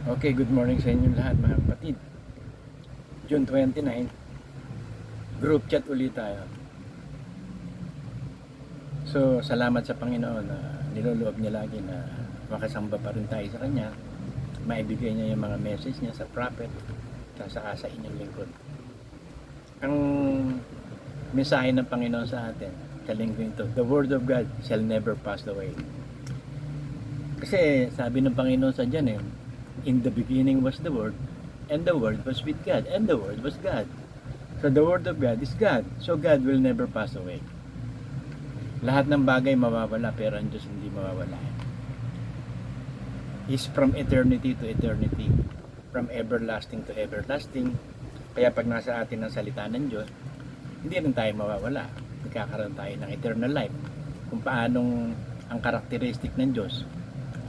Okay, good morning sa inyo lahat mga kapatid. June 29, group chat ulit tayo. So, salamat sa Panginoon na niloloob niya lagi na makasamba pa rin tayo sa Kanya. Maibigay niya yung mga message niya sa prophet saka sa inyong lingkod. Ang mensahe ng Panginoon sa atin sa lingkod ito, the word of God shall never pass away. Kasi sabi ng Panginoon sa dyan in the beginning was the Word, and the Word was with God, and the Word was God. So the Word of God is God. So God will never pass away. Lahat ng bagay mawawala, pero ang Diyos hindi mawawala. He's from eternity to eternity, from everlasting to everlasting. Kaya pag nasa atin ang salita ng Diyos, hindi rin tayo mawawala. Magkakaroon tayo ng eternal life. Kung paanong ang karakteristik ng Diyos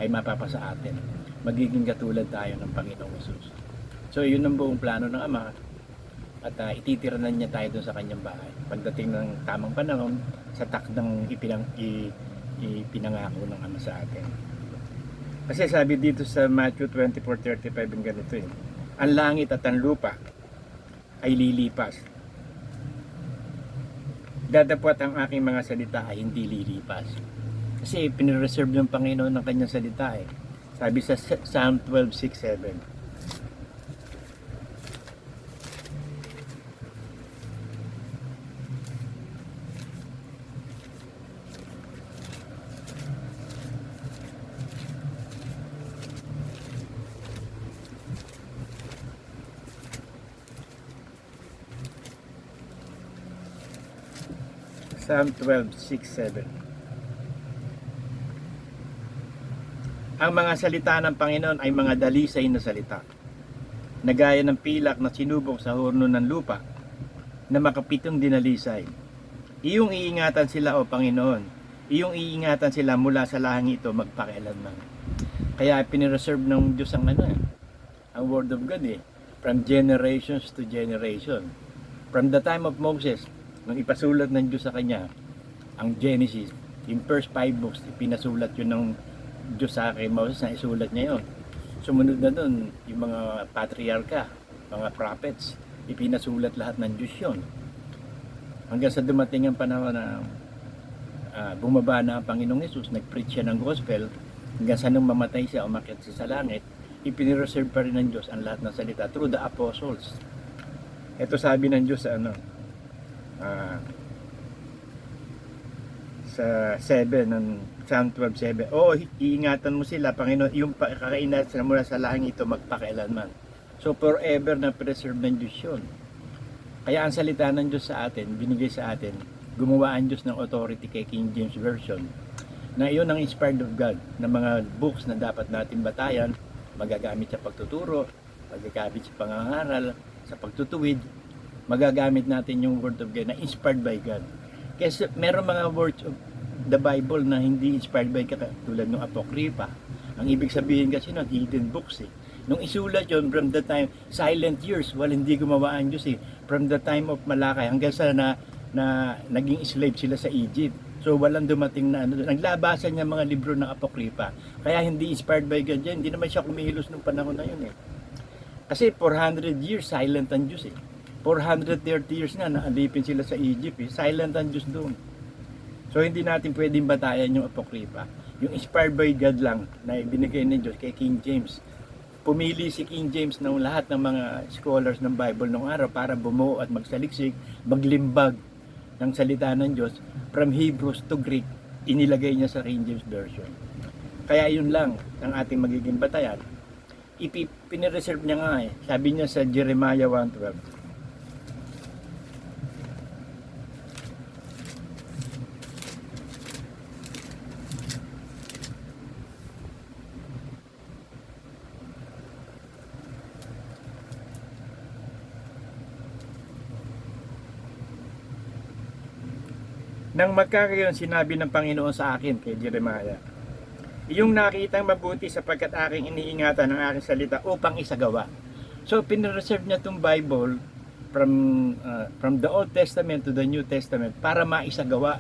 ay mapapasa atin. Magiging katulad tayo ng Panginoong Hesus. So yun ang buong plano ng Ama, at ititiranan niya tayo doon sa kanyang bahay pagdating ng tamang panahon sa takdang ipinangako ng Ama sa atin. Kasi sabi dito sa Matthew 24:35 yung ganito ang langit at ang lupa ay lilipas, datapwat ang aking mga salita ay hindi lilipas. Kasi pinireserve ng Panginoon ng kanyang salita Sabi sa Psalm 12:6-7. Psalm 12:6-7. Ang mga salita ng Panginoon ay mga dalisay na salita, na gaya ng pilak na sinubok sa horno ng lupa, na makapitong dinalisay. Iyong iingatan sila, O Panginoon, iyong iingatan sila mula sa langit ito magpakailanman. Kaya pinireserve ng Diyos ang ang Word of God from generations to generation. From the time of Moses, nung ipasulat ng Diyos sa kanya ang Genesis, yung first 5 books, pinasulat yun ng Diyos sa kay Moses na isulat niya yun. Sumunod na doon yung mga patriarka, mga prophets, ipinasulat lahat ng Diyos yun. Hanggang sa dumating ang panahon na bumaba na ang Panginoong Hesus, nag-preach siya ng gospel, hanggang sa nung mamatay siya, umakyat siya sa langit, ipinireserve pa rin ng Diyos ang lahat ng salita through the apostles. Ito sabi ng Diyos sa sa 7 ng Psalm 12:7. Iingatan mo sila, Panginoon, yung kakainat mula sa langit ito magpakailanman. So forever na preserve ng Diyos yun. Kaya ang salita ng Diyos sa atin, binigay sa atin, gumawa ang Diyos ng authority kay King James Version, na iyon ang inspired of God, na mga books na dapat natin batayan, magagamit sa pagtuturo, magagamit sa pangangaral, sa pagtutuwid, magagamit natin yung Word of God na inspired by God. Kasi meron mga words of the Bible na hindi inspired by God, tulad ng Apocrypha. Ang ibig sabihin kasi nun, hidden books Nung isulat yun, from the time, silent years, hindi gumawa ang Diyos From the time of Malakay hanggang sa na naging slave sila sa Egypt. So walang dumating na naglabasan niya mga libro ng Apocrypha. Kaya hindi inspired by God yan. Hindi naman siya kumilos nung panahon na yun Kasi 400 years silent ang Diyos 430 years na naalipin sila sa Egypt Silent ang Diyos doon. So hindi natin pwedeng batayan yung Apocrypha. Yung inspired by God lang na ibinigay ng Diyos kay King James. Pumili si King James ng lahat ng mga scholars ng Bible noong araw para bumuo at magsaliksik, maglimbag ng salita ng Diyos from Hebrews to Greek, inilagay niya sa King James Version. Kaya yun lang ang ating magiging batayan. Pinireserve niya nga sabi niya sa Jeremiah 1:12. Nang magkakaroon, sinabi ng Panginoon sa akin kay Jeremiah, iyong nakitang mabuti sapagkat aking iniingatan ang aking salita upang isagawa. So pinireserve niya itong Bible from the Old Testament to the New Testament para maisagawa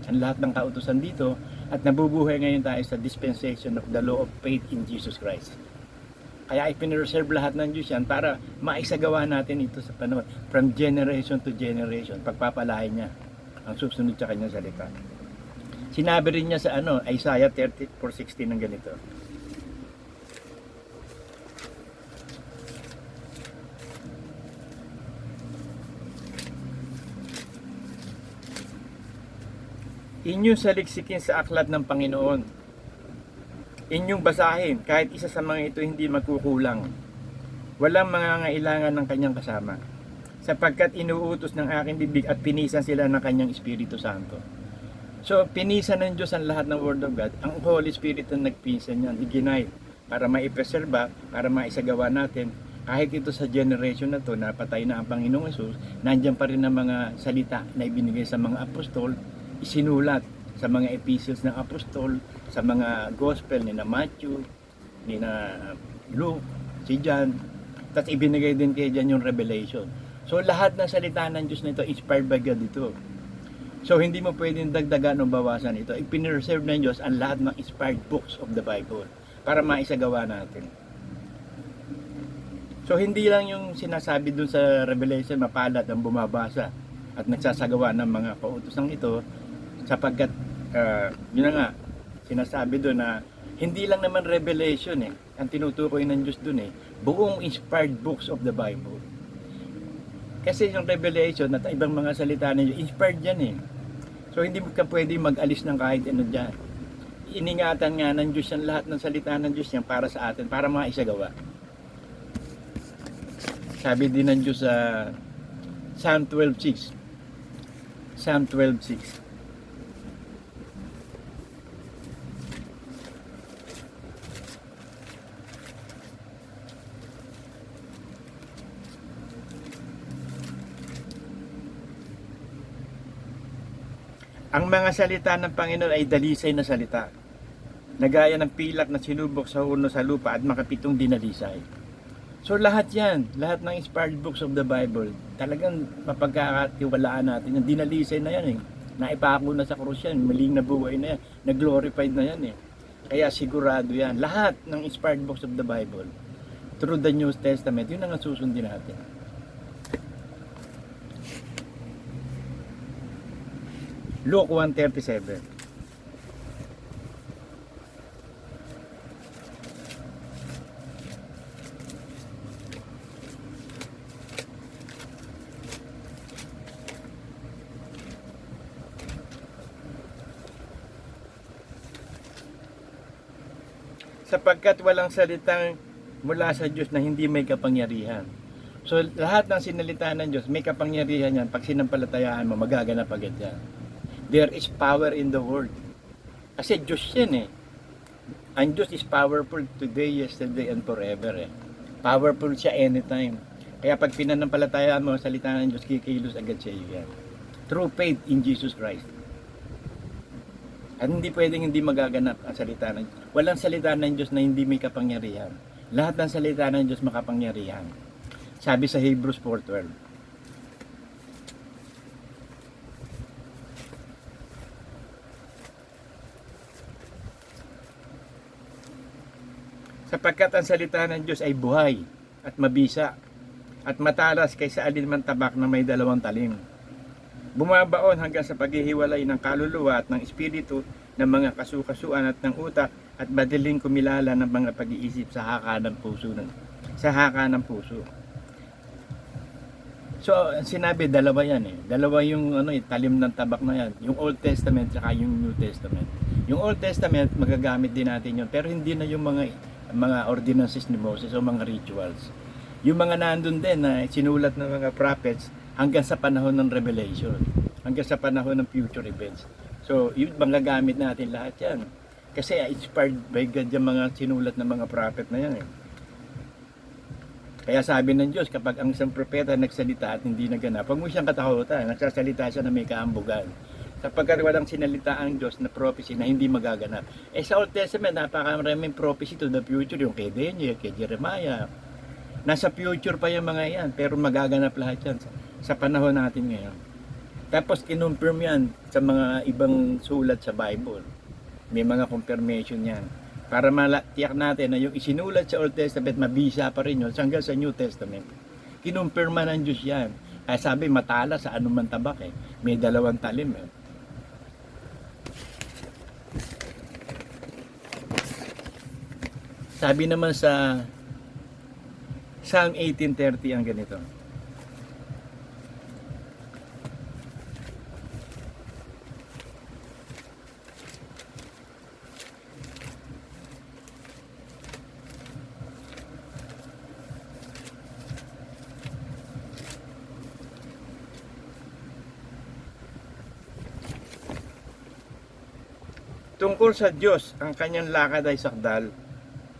ang lahat ng kautusan dito, at nabubuhay ngayon tayo sa dispensation of the law of faith in Jesus Christ. Kaya ipinreserve lahat ng Diyos yan para maisagawa natin ito sa panahon. From generation to generation, pagpapalain niya ang susunod sa kanyang salita. Sinabi rin niya sa Isaiah 34:16 ng ganito. Inyong saliksikin sa aklat ng Panginoon. Inyong basahin, kahit isa sa mga ito hindi magkukulang. Walang mangangailangan ng kanyang kasama, sapagkat inuutos ng aking bibig at pinisan sila ng kanyang Espiritu Santo. So, pinisan ng Diyos ang lahat ng Word of God. Ang Holy Spirit ang nagpinsan yan, iginay, para maipreserba, para maisagawa natin. Kahit ito sa generation na to, napatay na ang Panginoong Hesus, nandiyan pa rin ang mga salita na ibinigay sa mga apostol, isinulat sa mga epistles ng apostol, sa mga gospel ni na Matthew, ni na Luke, si John, tapos ibinigay din kay John yung revelation. So lahat ng salita ng Diyos na ito, inspired by God ito. So hindi mo pwedeng dagdagan o bawasan ito. Ipinreserve ng Diyos ang lahat ng inspired books of the Bible para maisagawa natin. So hindi lang yung sinasabi dun sa Revelation mapalad ang bumabasa at nagsasagawa ng mga kautosang ito, sapagkat yun na nga sinasabi doon na hindi lang naman revelation ang tinutukoy ng Diyos doon buong inspired books of the Bible. Kasi yung revelation at ibang mga salita ng Diyos, inspired yan So hindi ka pwede mag-alis ng kahit ano dyan. Iningatan nga ng Diyos yan, lahat ng salita ng Diyos yan para sa atin, para maisagawa. Sabi din ng Diyos sa Psalm 12:6. Psalm 12:6. Ang mga salita ng Panginoon ay dalisay na salita, nagaya ng pilak na sinubok sa uno sa lupa at makapitong dinalisay. So lahat yan, lahat ng inspired books of the Bible, talagang mapagkakatiwalaan natin. Yung dinalisay na yan naipako na sa krus yan, maling na buhay na yan, na-glorified na yan Kaya sigurado yan, lahat ng inspired books of the Bible, through the New Testament, yun ang susundin natin. Luke 1:37. Sapagkat walang salitang mula sa Diyos na hindi may kapangyarihan. So lahat ng sinalita ng Diyos, may kapangyarihan yan. Pag sinampalatayaan mo, magaganap agad yan. There is power in the word. Kasi Diyos yan Ang Diyos is powerful today, yesterday, and forever Powerful siya anytime. Kaya pag pinanampalatayaan mo ang salita ng Diyos, kikilos agad siya yan. True faith in Jesus Christ. At hindi pwedeng hindi magaganap ang salita ng Diyos. Walang salita ng Diyos na hindi may kapangyarihan. Lahat ng salita ng Diyos makapangyarihan. Sabi sa Hebrews 4:12. Sapagkat ang salita ng Diyos ay buhay at mabisa at matalas kaysa alinman tabak na may dalawang talim. Bumabaon hanggang sa paghihiwalay ng kaluluwa at ng espiritu, ng mga kasukasuan at ng utak, at madaling kumilala ng mga pag-iisip sa haka ng puso. So, sinabi dalawa yan Dalawa yung talim ng tabak na yan. Yung Old Testament at yung New Testament. Yung Old Testament magagamit din natin yun, pero hindi na yung mga ordinances ni Moses o mga rituals. Yung mga nandun din na sinulat ng mga prophets hanggang sa panahon ng Revelation, hanggang sa panahon ng future events. So, yun magagamit natin lahat yan. Kasi inspired by God yung mga sinulat ng mga prophet na yan Kaya sabi ng Diyos, kapag ang isang propeta nagsalita at hindi naganap, huwag mo siyang katakutan, nagsasalita siya na may kaambugan. Sapagkat walang sinalita ang Diyos na prophecy na hindi magaganap. Sa Old Testament, napakaraming prophecy to the future, yung kay Daniel, kay Jeremiah. Nasa future pa yung mga yan, pero magaganap lahat yan sa panahon natin ngayon. Tapos kinonfirm yan sa mga ibang sulat sa Bible. May mga confirmation yan. Para malatiyak natin na yung isinulat sa Old Testament, mabisa pa rin yun hanggang sa New Testament. Kinumpirma ng Diyos yan. Kaya sabi, matala sa anumang tabak eh. May dalawang talim eh. Sabi naman sa Psalm 18:30 ang ganito. Tungkol sa Diyos, ang kanyang lakad ay sakdal.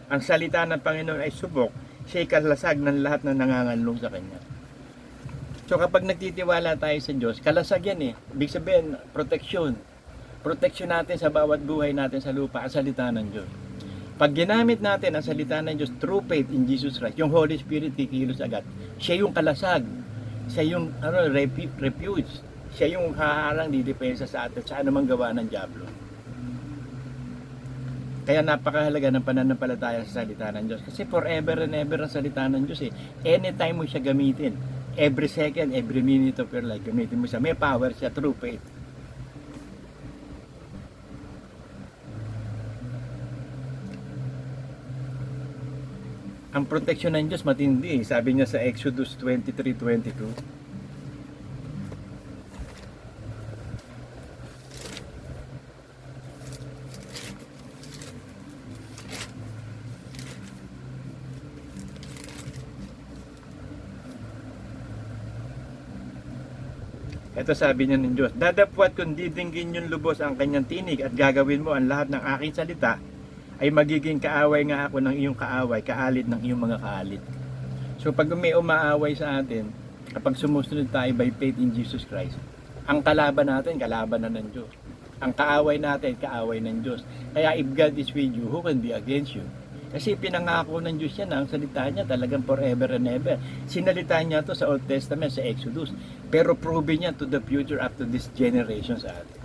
Ang salita ng Panginoon ay subok, siya'y kalasag ng lahat na nanganganlong sa Kanya. So kapag nagtitiwala tayo sa Diyos, kalasag yan eh. Ibig sabihin, proteksyon. Proteksyon natin sa bawat buhay natin sa lupa, ang salita ng Diyos. Pag ginamit natin ang salita ng Diyos, true faith in Jesus Christ, yung Holy Spirit kikilos agad. Siya yung kalasag. Siya yung refuge. Siya yung haharang didepensa sa atin sa anumang gawa ng Diablo. Kaya napakahalaga ng pananampalataya sa salita ng Diyos. Kasi forever and ever ang salita ng Diyos eh. Anytime mo siya gamitin. Every second, every minute of your life, gamitin mo siya. May power siya, true faith. Ang proteksyon ng Diyos matindi. Sabi niya sa Exodus 23:22. Ito sabi niya ng Diyos, dadapwat kung didinggin yung lubos ang kanyang tinig at gagawin mo ang lahat ng aking salita, ay magiging kaaway nga ako ng iyong kaaway, kaalit ng iyong mga kaalit. So pag may umaaway sa atin, kapag sumusunod tayo by faith in Jesus Christ, ang kalaban natin, kalaban na ng Diyos. Ang kaaway natin, kaaway ng Diyos. Kaya if God is with you, who can be against you? Kasi pinangako ng Diyos yan, ang salita niya talagang forever and ever. Sinalita niya to sa Old Testament, sa Exodus. Pero proven niya to the future up to this generation sa atin.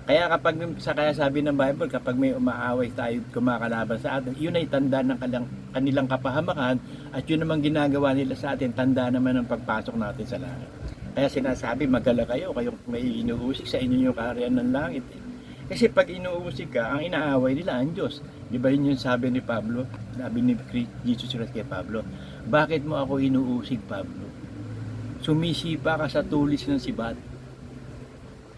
Kaya kaya sabi ng Bible, kapag may umaaway tayo, kumakalaban sa atin, yun ay tanda ng kanilang kapahamakan at yun naman ginagawa nila sa atin, tanda naman ng pagpasok natin sa langit. Kaya sinasabi, magala kayo, kayong may inuusik sa inyo yung kaharian ng langit. Kasi pag inuusik ka, ang inaaway nila ang Diyos. Di ba yun yung sabi ni Pablo? Sabi ni Jesus Christ kay Pablo, bakit mo ako inuusig, Pablo? Sumisipa ka sa tulis ng sibat.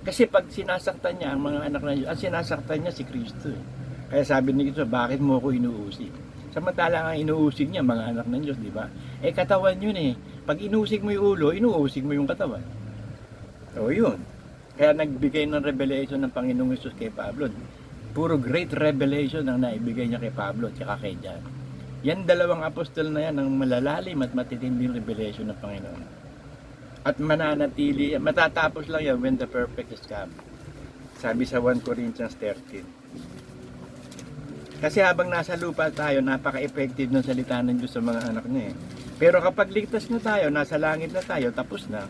Kasi pag sinasaktan niya ang mga anak ng Diyos, ang sinasaktan niya si Kristo. Kaya sabi ni Kristo, bakit mo ako inuusig? Samantala ang inuusig niya, mga anak ng Diyos, di ba? Eh katawan yun eh. Pag inuusig mo yung ulo, inuusig mo yung katawan. O yun. Kaya nagbigay ng revelation ng Panginoong Hesus kay Pablo. Puro great revelation ang naibigay niya kay Pablo at kay John. Yan dalawang apostol na yan ang malalalim at matitinding revelation ng Panginoon. At mananatili, matatapos lang yan when the perfect is come. Sabi sa 1 Corinthians 13. Kasi habang nasa lupa tayo, napaka-effective ng salita ng Diyos sa mga anak niya eh. Pero kapag ligtas na tayo, nasa langit na tayo, tapos na.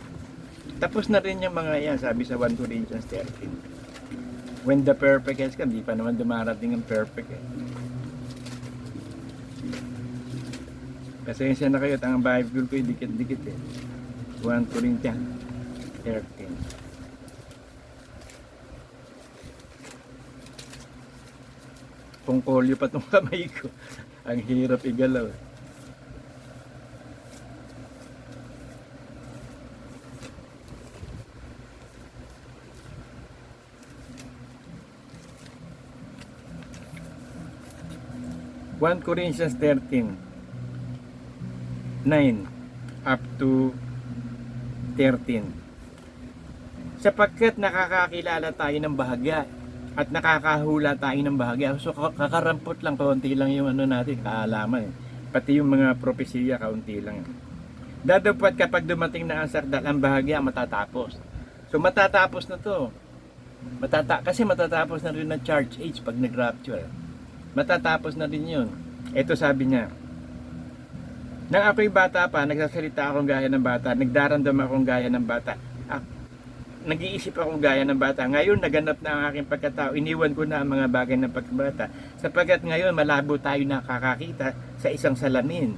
Tapos na rin yung mga yan, sabi sa 1 Corinthians 13. When the perfect has come, di pa naman dumarating ang perfect eh. Pasensya na kayo, ang Bible ko dikit-dikit eh. 1 Corinthians 13. Pungkolyo pa itong kamay ko. Ang hirap igalaw eh. One Corinthians 13 9 up to 13. Sapagkat nakakakilala tayo ng bahagya at nakakahula tayo ng bahagya. So kakarampot lang, kaunti lang yung ano natin, kaalaman. Pati yung mga propesiya, kaunti lang. Dadapwat kapag dumating na ang sakdal, ang bahagya matatapos. So matatapos na to. Kasi matatapos na rin ang church age pag nag-rapture. Matatapos na rin yun. Ito sabi niya, nang ako'y bata pa, nagsasalita akong gaya ng bata, nagdaramdam akong gaya ng bata. nag-iisip akong gaya ng bata. Ngayon, naganap na ang aking pagkatao. Iniwan ko na ang mga bagay ng pagkabata. Sapagkat ngayon, malabo tayo nakakakita sa isang salamin.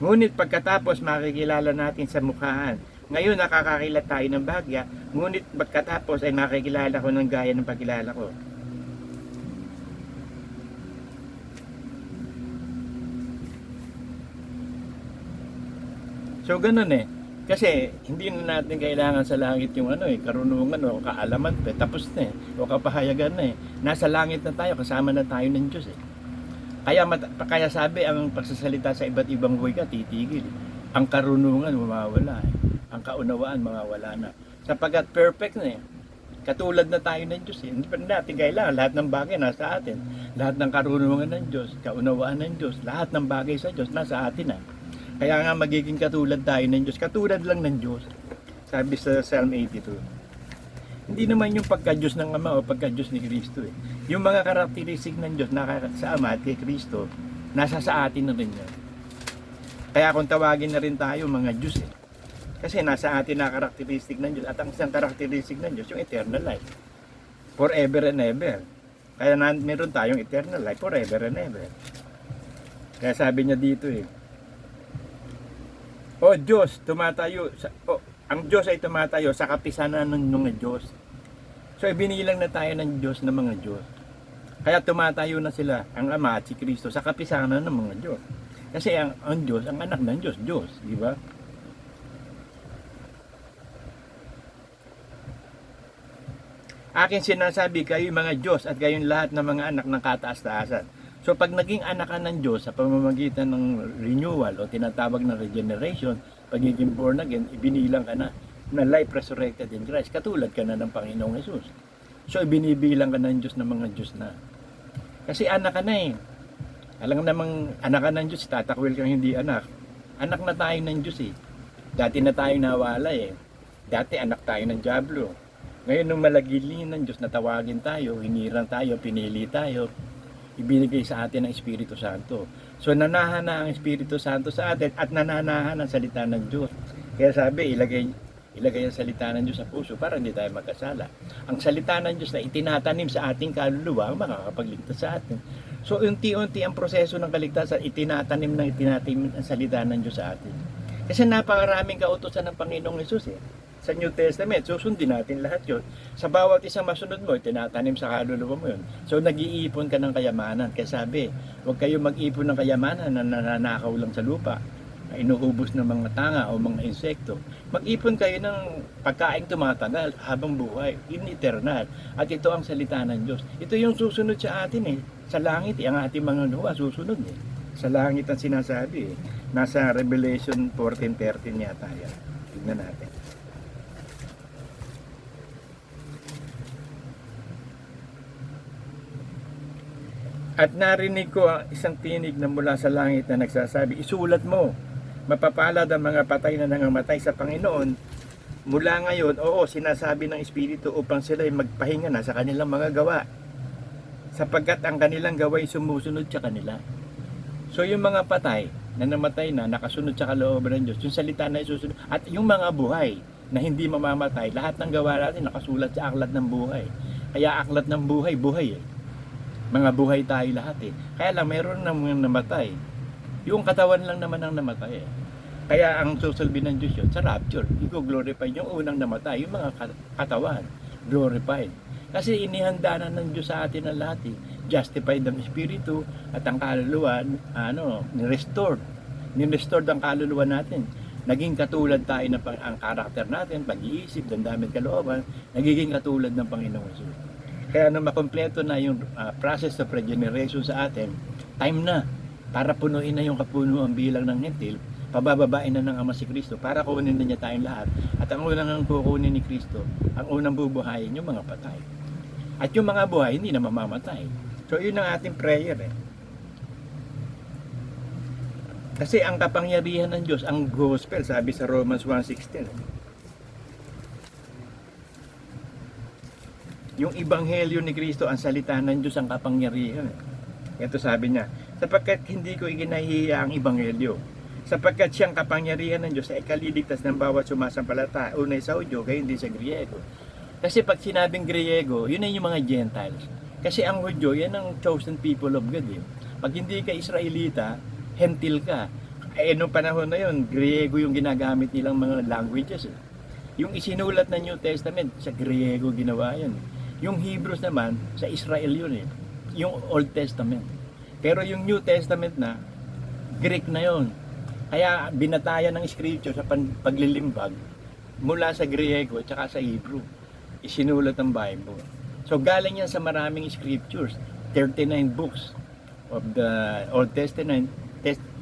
Ngunit pagkatapos, makikilala natin sa mukhaan. Ngayon, nakakakilala tayo ng bagya. Ngunit pagkatapos, ay makikilala ko ng gaya ng pagkilala ko. So, ganun eh. Kasi hindi na natin kailangan sa langit yung karunungan o kaalaman tapos na o kapahayagan na Nasa langit na tayo, kasama na tayo ng Diyos Kaya sabi, ang pagsasalita sa iba't ibang wika titigil. Ang karunungan mawawala Ang kaunawaan mawawala na. Sapagkat perfect na Katulad na tayo ng Diyos Hindi pa natin kailangan. Lahat ng bagay nasa atin. Lahat ng karunungan ng Diyos, kaunawaan ng Diyos, lahat ng bagay sa Diyos nasa atin Kaya nga magiging katulad tayo ng Diyos. Katulad lang ng Diyos. Sabi sa Psalm 82. Hindi naman yung pagka-Diyos ng Ama o pagka-Diyos ni Kristo Yung mga karakteristik ng Diyos sa Ama at kay Kristo, nasa sa atin na rin yan. Kaya kung tawagin na rin tayo mga Diyos Kasi nasa atin na karakteristik ng Diyos. At ang isang karakteristik ng Diyos, yung eternal life. Forever and ever. Kaya meron tayong eternal life, forever and ever. Kaya sabi niya dito O Diyos, ang Diyos ay tumatayo sa kapisanan ng mga Diyos. So ibinilang na tayo ng Diyos na mga Diyos. Kaya tumatayo na sila, ang Ama at si Kristo, sa kapisanan ng mga Diyos. Kasi ang Diyos, ang anak ng Diyos, Diyos, di ba? Akin sinasabi, kayo mga Diyos at kayong lahat ng mga anak ng kataas-taasan. So pag naging anak ka ng Diyos sa pamamagitan ng renewal o tinatawag na regeneration, pagiging born again, ibinilang ka na life resurrected in Christ. Katulad ka na ng Panginoong Jesus. So ibinibilang ka ng Diyos ng mga Diyos na. Kasi anak ka na Alam namang anak ka ng Diyos, tatakwil kang hindi anak. Anak na tayo ng Diyos Dati na tayong nawala Dati anak tayo ng Diablo. Ngayon nung malagilin ng Diyos, natawagin tayo, hinirang tayo, pinili tayo, ibinigay sa atin ng Espiritu Santo. So nanahan na ang Espiritu Santo sa atin at nananahan ang salita ng Diyos. Kaya sabi, ilagay ang salita ng Diyos sa puso para hindi tayo magkasala. Ang salita ng Diyos na itinatanim sa ating kaluluwa ang makakapagligtas sa atin. So unti-unti ang proseso ng kaligtasan, itinatanim ang salita ng Diyos sa atin. Kasi napakaraming kautusan ng Panginoong Hesus sa New Testament, susundin natin lahat yun. Sa bawat isang masunod mo, tinatanim sa kaluluwa mo yun. So nag-iipon ka ng kayamanan. Kaya sabi, huwag kayo mag-ipon ng kayamanan na nananakaw lang sa lupa, na inuubos ng mga tanga o mga insekto. Mag-ipon kayo ng pagkain tumatagal habang buhay, in eternal. At ito ang salita ng Diyos. Ito yung susunod sa atin Sa langit, ang ating mga luha susunod Sa langit ang sinasabi Nasa Revelation 14:13 yata yan. Tignan natin. At narinig ko ang isang tinig na mula sa langit na nagsasabi, isulat mo, mapapalad ang mga patay na nangamatay sa Panginoon. Mula ngayon, sinasabi ng Espiritu upang sila ay magpahinga na sa kanilang mga gawa. Sapagkat ang kanilang gawa ay sumusunod sa kanila. So yung mga patay na namatay na, nakasunod sa kalooban ng Diyos, yung salita na isusunod, at yung mga buhay na hindi mamamatay, lahat ng gawa natin nakasulat sa aklat ng buhay. Kaya aklat ng buhay, buhay Mga buhay tayo lahat Kaya lang meron na mga namatay. Yung katawan lang naman ang namatay Kaya ang susulbi ng Diyos yun sa rapture. I-glorify yung unang namatay, yung mga katawan. Glorified. Kasi inihanda na ng Diyos sa atin ang lahat Justified ang Espiritu at ang kaluluwa, ni-restored. Ni-restored ang kaluluwa natin. Naging katulad tayo ng ang karakter natin, pag-iisip, damdamin, kalooban, nagiging katulad ng Panginoong Jesus. Kaya nung makompleto na yung process of regeneration sa atin, time na para punuin na yung kapunuan bilang ng hentil, pabababain na ng Ama si Kristo para kunin na niya tayong lahat. At ang unang kukunin ni Kristo, ang unang bubuhayin yung mga patay. At yung mga buhay, hindi na mamamatay. So yun ang ating prayer Kasi ang kapangyarihan ng Diyos, ang gospel, sabi sa Romans 1:16 yung Ebanghelyo ni Kristo, ang salita ng Diyos, ang kapangyarihan Ito sabi niya, sapagkat hindi ko ikinahihiya ang Ebanghelyo, Sapagkat siyang kapangyarihan ng Diyos ay ikaliligtas ng bawat sumasampalataya. Unay sa Hudyo, gayon din sa Griego. Kasi pag sinabing Griego, yun ay yung mga Gentiles. Kasi ang Hudyo, yan ang chosen people of God. Eh. Pag hindi ka Israelita, hentil ka. Eh, nung panahon na yun, Griego yung ginagamit nilang mga languages. Eh. Yung isinulat na New Testament, sa Griego ginawa yun. Yung Hebrews naman, sa Israel yun eh. Yung Old Testament. Pero yung New Testament na, Greek na yun. Kaya binatayan ng scripture sa paglilimbag mula sa Griego at sa Hebrew. Isinulat ng Bible. So galing yan sa maraming scriptures. 39 books of the Old Testament,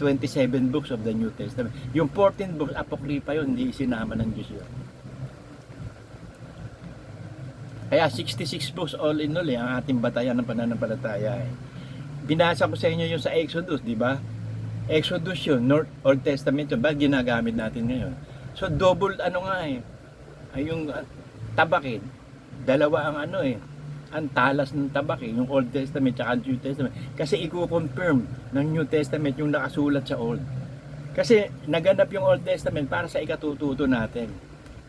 27 books of the New Testament. Yung 14 books, apokripa yun, hindi isinama ng Diyos yun. Kaya 66 books all in all ang ating batayan ng pananampalataya. Binasa ko sa inyo yung sa Exodus, di ba? Exodus yun, North Old Testament yun, bakit ginagamit natin ngayon? So double ay yung tabakin, dalawa ang ang talas ng tabakin, yung Old Testament at New Testament. Kasi i-confirm ng New Testament yung nakasulat sa Old. Kasi naganap yung Old Testament para sa ikatututo natin.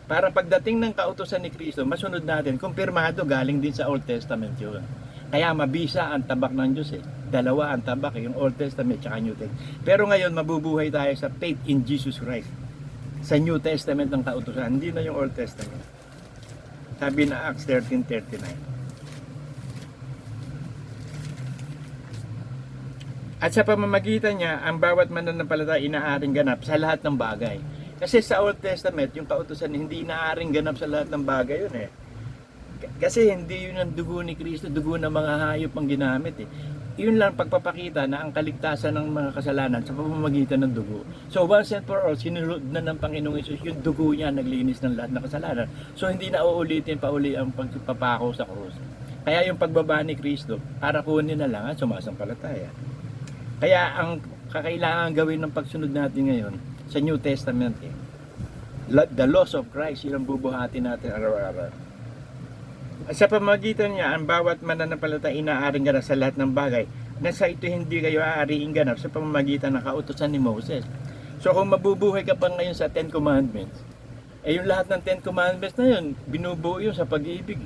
Para pagdating ng kautusan ni Kristo, masunod natin, kumpirmado galing din sa Old Testament yun. Kaya mabisa ang tabak ng Diyos eh. Dalawa ang tabak, yung Old Testament at New Testament. Pero ngayon, mabubuhay tayo sa faith in Jesus Christ. Sa New Testament ng kautusan, hindi na yung Old Testament. Sabi na Acts 13:39. At sa pamamagitan niya, ang bawat mananampalataya inaaring ganap sa lahat ng bagay. Kasi sa Old Testament, yung kautusan, hindi inaaring ganap sa lahat ng bagay yun eh. Kasi hindi yun ang dugo ni Kristo, dugo ng mga hayop ang ginamit eh. Yun lang pagpapakita na ang kaligtasan ng mga kasalanan sa pamamagitan ng dugo. So once and for all, sinulod na ng Panginoong Hesus yung dugo niya naglinis ng lahat ng kasalanan. So hindi na uulitin pa uli ang pagpapako sa krus. Kaya yung pagbaba ni Kristo, para kunin na lang ang sumasampalataya. Kaya ang kakailangan gawin ng pagsunod natin ngayon sa New Testament eh. The laws of Christ, yun ang bubuhatin natin araw-araw. Sa pamamagitan niya, ang bawat mananampalataya inaaring ganap sa lahat ng bagay na sa ito hindi kayo aariing ganap sa pamamagitan ng kautusan ni Moses. So kung mabubuhay ka pa ngayon sa 10 Commandments, yung lahat ng 10 Commandments na yun, binubuo yun sa pag-ibig.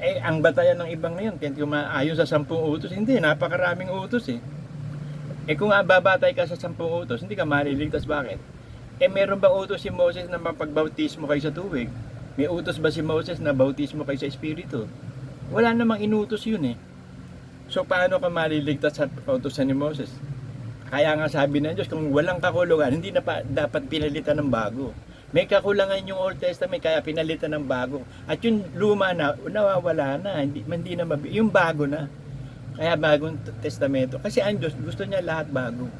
Ang batayan ng ibang ngayon, ayon sa 10 utos, hindi, napakaraming utos eh. Kung babatay ka sa 10 utos, hindi ka maliligtas. Bakit? Meron bang utos si Moses na mapagbautismo kayo sa tubig? May utos ba si Moses na bautismo kayo sa Espiritu? Wala namang inutos yun eh. So paano ka maliligtas sa kautosan ni Moses? Kaya nga sabi ng Diyos, kung walang kakulungan, hindi na dapat pinalitan ng bago. May kakulangan yung Old Testament, kaya pinalitan ng bago. At yung luma na, nawawala na, hindi na yung bago na. Kaya bagong testamento. Kasi ang Diyos, gusto niya lahat bago.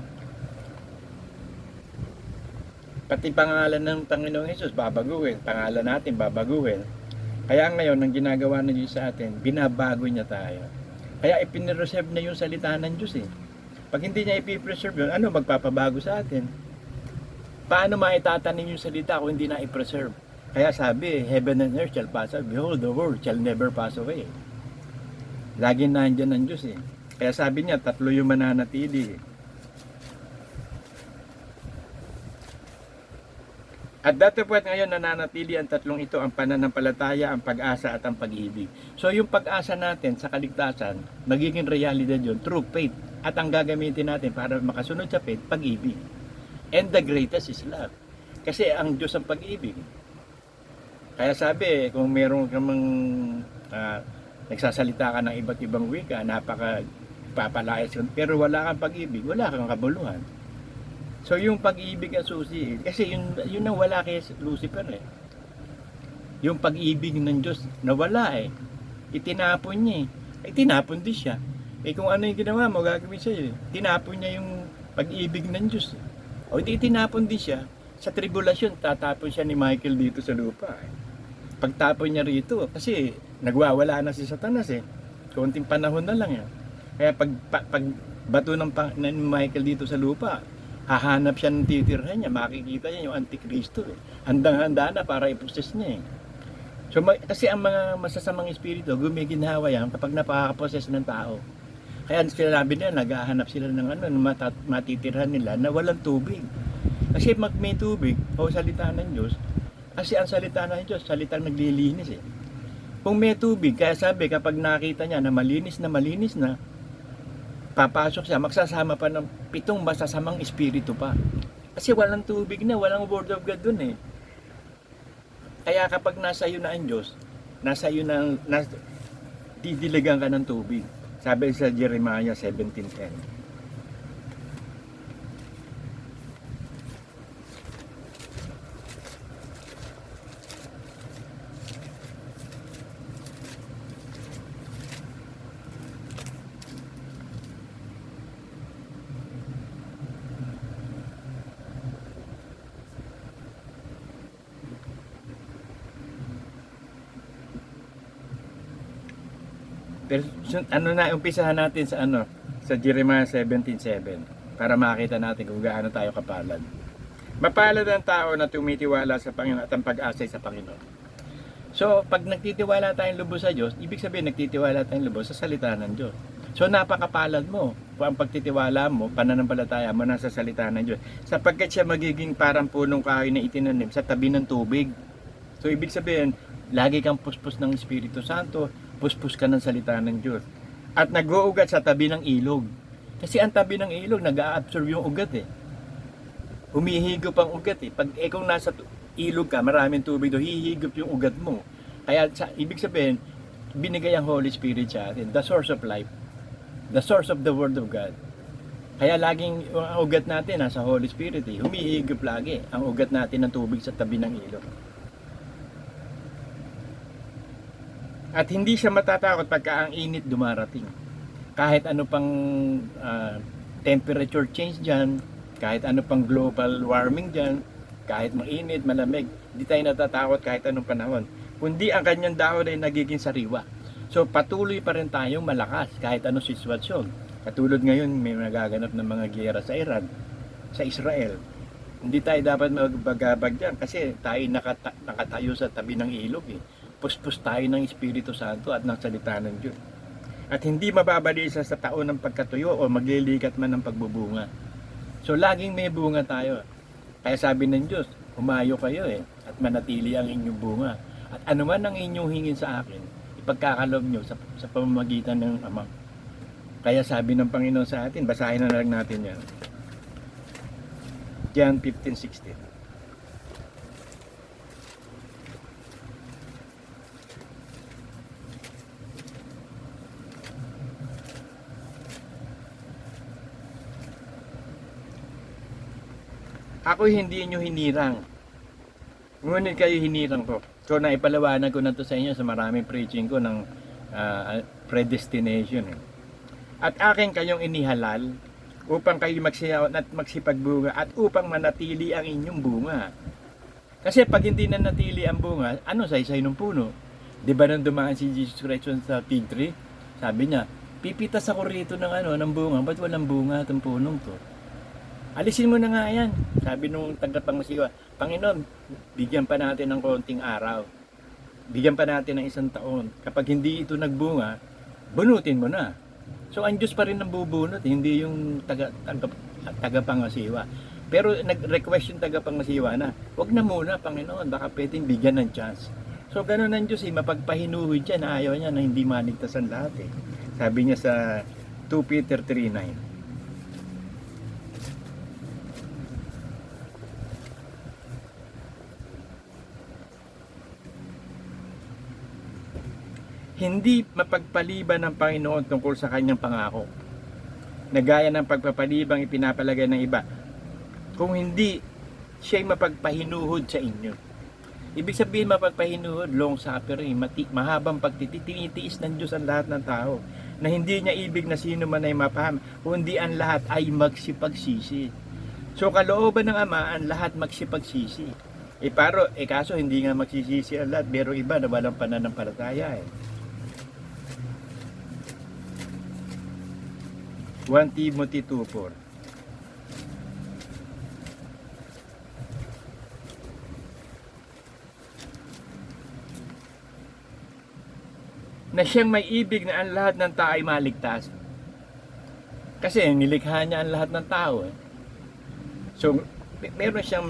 Pati pangalan ng Panginoong Hesus, babaguhin. Pangalan natin, babaguhin. Kaya ngayon, ang ginagawa ng Diyos sa atin, binabago niya tayo. Kaya ipinireserve na yung salita ng Diyos eh. Pag hindi niya ipipreserve yun, magpapabago sa atin? Paano maitatanim yung salita kung hindi na i-preserve? Kaya sabi, heaven and earth shall pass away. Behold, the world shall never pass away. Lagi nandiyan ng Diyos eh. Kaya sabi niya, 3 yung mananatili. At datapwat ngayon nananatili ang 3 ito, ang pananampalataya, ang pag-asa at ang pag-ibig. So yung pag-asa natin sa kaligtasan, magiging realidad yun, true faith. At ang gagamitin natin para makasunod sa faith, pag-ibig. And the greatest is love. Kasi ang Diyos ang pag-ibig. Kaya sabi, kung meron ka mang nagsasalita ka ng iba't ibang wika, papalais yun, pero wala kang pag-ibig, wala kang kabuluhan. So yung pag-ibig ang susi, kasi yun ang wala kay Lucifer eh. Yung pag-ibig ng Diyos, nawala eh. Itinapon niya eh. Tinapon din siya. Kung ano yung ginawa mo, gagawin sa'yo eh. Tinapon niya yung pag-ibig ng Diyos eh. O di itinapon din siya. Sa tribulasyon, tatapon siya ni Michael dito sa lupa eh. Pagtapon niya rito, kasi nagwawala na si Satanas eh. Konting panahon na lang yan. Kaya pag bato ng Michael dito sa lupa, hahanap siya ng titirhan niya, makikita niya yung Antikristo eh. Handang-handa na para i-process niya eh. So kasi ang mga masasamang espiritu, gumiginhawa yan kapag napaka-process ng tao. Kaya sinabi nila, naghahanap sila ng matitirhan nila na walang tubig. Kasi may tubig, o salita ng Diyos, kasi ang salita ng Diyos, salitang naglilinis eh. Kung may tubig, kaya sabi, kapag nakita niya na malinis na, papasok siya, magsasama pa ng 7 masasamang espiritu pa. Kasi walang tubig na, walang word of God dun eh. Kaya kapag nasa iyo na ang Diyos, nasa iyo na, didiligan ka ng tubig. Sabi sa Jeremiah 17:10. Pero umpisahan natin sa Jeremiah 17:7 para makita natin kung gaano tayo kapalad. Mapalad ang tao na tumitiwala sa Panginoon at ang pag-asay sa Panginoon. So, pag nagtitiwala tayong lubos sa Diyos, ibig sabihin nagtitiwala tayong lubos sa salita ng Diyos. So, napakapalad mo kung ang pagtitiwala mo, pananampalataya mo nasa salita ng Diyos. Sapagkat siya magiging parang punong kahoy na itinanim sa tabi ng tubig. So, ibig sabihin, lagi kang puspos ng Espiritu Santo, puspos ka ng salita ng Diyos. At nag-uugat sa tabi ng ilog. Kasi ang tabi ng ilog, nag-a-absorb yung ugat eh. Humihigop ang ugat eh. Pag kung nasa ilog ka, maraming tubig doon, hihigop yung ugat mo. Kaya ibig sabihin, binigay ang Holy Spirit sa atin, the source of life, the source of the Word of God. Kaya laging ang ugat natin nasa Holy Spirit eh. Humihigop lagi ang ugat natin ng tubig sa tabi ng ilog. At hindi siya matatakot pagka ang init dumarating. Kahit ano pang temperature change dyan, kahit ano pang global warming dyan, kahit mainit, malamig, hindi tayo natatakot kahit anong panahon. Kundi ang kanyang dahon ay nagiging sariwa. So patuloy pa rin tayong malakas kahit anong sitwasyon. Katulad ngayon may nagaganap ng mga giyera sa Iran, sa Israel. Hindi tayo dapat magbagabag dyan kasi tayo nakatayo sa tabi ng ilog eh. Puspos tayo ng Espiritu Santo at ng salita ng Diyos. At hindi mababalisa sa taon ng pagkatuyo o maglilikat man ng pagbubunga. So laging may bunga tayo. Kaya sabi ng Diyos, humayo kayo eh at manatili ang inyong bunga. At anuman ang inyong hingin sa akin, ipagkakalob nyo sa pamamagitan ng Ama. Kaya sabi ng Panginoon sa atin, basahin na lang natin yan. John 15:16. Ako hindi nyo hinirang. Ngunit kayo hinirang ko. So naipalawanan ko na to sa inyo sa maraming preaching ko ng predestination. At akin kayong inihalal upang kayo magsiyawan at magsipagbunga at upang manatili ang inyong bunga. Kasi pag hindi na natili ang bunga, ano saysay ng puno? Di ba nang dumaan si Jesus Christ sa fig tree? Sabi niya, pipitas ako rito ng bunga. Ba't walang bunga itong punong to? Alisin mo na nga yan. Sabi nung tagapangasiwa, Panginoon, bigyan pa natin ng konting araw. Bigyan pa natin ng 1 taon. Kapag hindi ito nagbunga, bunutin mo na. So ang Diyos pa rin ang bubunot, hindi yung tagapangasiwa. Pero nag-request yung tagapangasiwa na, wag na muna Panginoon, baka pwedeng bigyan ng chance. So gano'n ang Diyos mapagpahinuhod siya na ayaw niya na hindi maligtas ang lahat eh. Sabi niya sa 2 Peter 3:9. Hindi mapagpaliban ng Panginoon tungkol sa kanyang pangako. Nagaya ng pagpapalibang ipinapalagay ng iba. Kung hindi siya'y mapagpahinuhod sa inyo. Ibig sabihin mapagpahinuhod, long suffering, mahabang pagtitiis ng Diyos ang lahat ng tao. Na hindi niya ibig na sino man ay mapaham, kundi ang lahat ay magsipagsisi. So kalooban ng Ama, ang lahat magsipagsisi. Kaso hindi nga magsisisi ang lahat, pero iba na walang pananampalataya eh. 1 Timothy 2:4. Na siyang may ibig na ang lahat ng tao ay maligtas Kasi nilikha niya ang lahat ng tao eh. So, meron siyang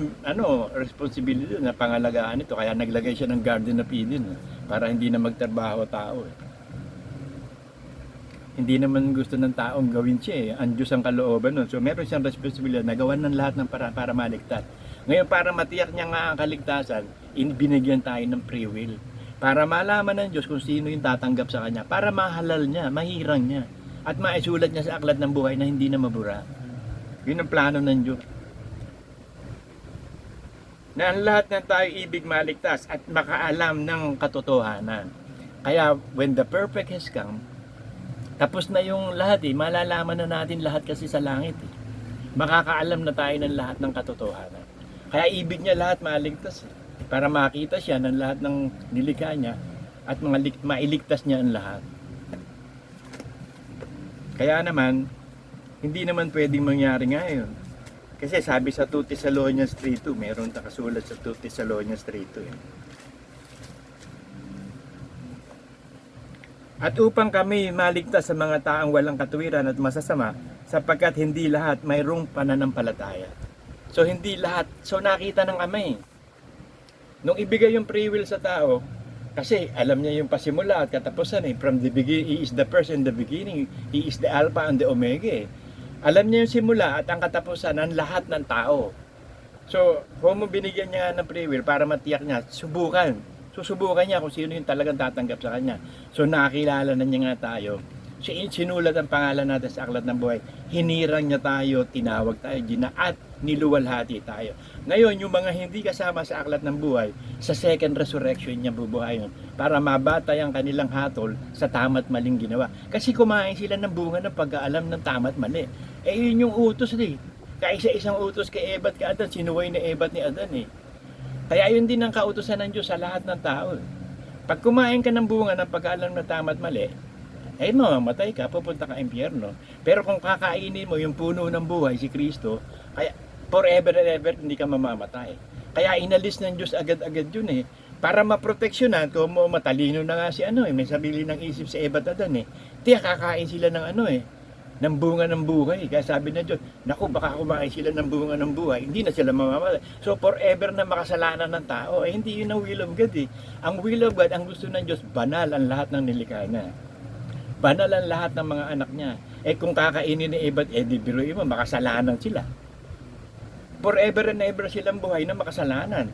responsibility na pangalagaan ito. Kaya naglagay siya ng Garden of Eden para hindi na magtrabaho tao eh. Hindi naman gusto ng taong gawin siya eh. Ang Diyos ang kalooban nun. So, meron siyang responsibility na gawan ng lahat ng para maligtas. Ngayon, para matiyak niya nga ang kaligtasan, binigyan tayo ng free will. Para malaman ng Diyos kung sino yung tatanggap sa Kanya. Para mahalal niya, mahirang niya. At maisulat niya sa aklat ng buhay na hindi na mabura. Yun ang plano ng Diyos. Na ang lahat ng tayo ibig maligtas at makaalam ng katotohanan. Kaya, when the perfect has come, tapos na yung lahat eh. Malalaman na natin lahat kasi sa langit eh. Makakaalam na tayo ng lahat ng katotohanan. Kaya ibig niya lahat maligtas eh. Para makita siya ng lahat ng nilikha niya at mailigtas niya ang lahat. Kaya naman, hindi naman pwedeng mangyari ngayon. Kasi sabi sa 2 Thessalonians 3:2, meron nakasulat sa 2 Thessalonians 3:2 eh. At upang kami maligtas sa mga taong walang katuwiran at masasama, sapagkat hindi lahat mayroong pananampalataya. So hindi lahat. So nakita ng Ama eh. Nung ibigay yung free will sa tao, kasi alam niya yung pasimula at katapusan eh. From the beginning, He is the first and the beginning. He is the Alpha and the Omega eh. Alam niya yung simula at ang katapusan ng lahat ng tao. So, kung binigyan niya ng free will para matiyak niya, subukan. Susubukan niya kung sino yung talagang tatanggap sa kanya. So, nakakilala na niya nga tayo. Sinulat ang pangalan natin sa aklat ng buhay. Hinirang niya tayo, tinawag tayo, at niluwalhati tayo. Ngayon, yung mga hindi kasama sa aklat ng buhay, sa second resurrection niya bubuhayin para mabatay ang kanilang hatol sa tama't maling ginawa. Kasi kumain sila ng bunga ng pag-aalam ng tama't mali. Eh, yun yung utos eh. Kaisa-isang utos kay Eva at kay Adan, sinuway ni Eva at ni Adan eh. Kaya yun din ang kautusan ng Diyos sa lahat ng tao. Pag kumain ka ng bunga ng pag-aalam ng tama't mali, eh mamamatay ka, pupunta ka impyerno. Pero kung kakainin mo yung puno ng buhay, si Kristo, kaya forever and ever hindi ka mamamatay. Kaya inalis ng Diyos agad-agad yun eh. Para maproteksyonan, kung matalino na nga si may sarili ng isip si Eva at Adan eh. Tiya kakain sila ng ng bunga ng buhay. Kaya sabi ng Diyos, naku, baka kumain sila ng bunga ng buhay, hindi na sila mamamatay. So forever na makasalanan ng tao, hindi yun ang will of God eh. Ang will of God, ang gusto ng Diyos, banal ang lahat ng nilikha niya. Banal ang lahat ng mga anak niya. Eh kung kakainin ni Eva at Eddie, biruin mo, makasalanan sila. Forever and ever silang buhay na makasalanan.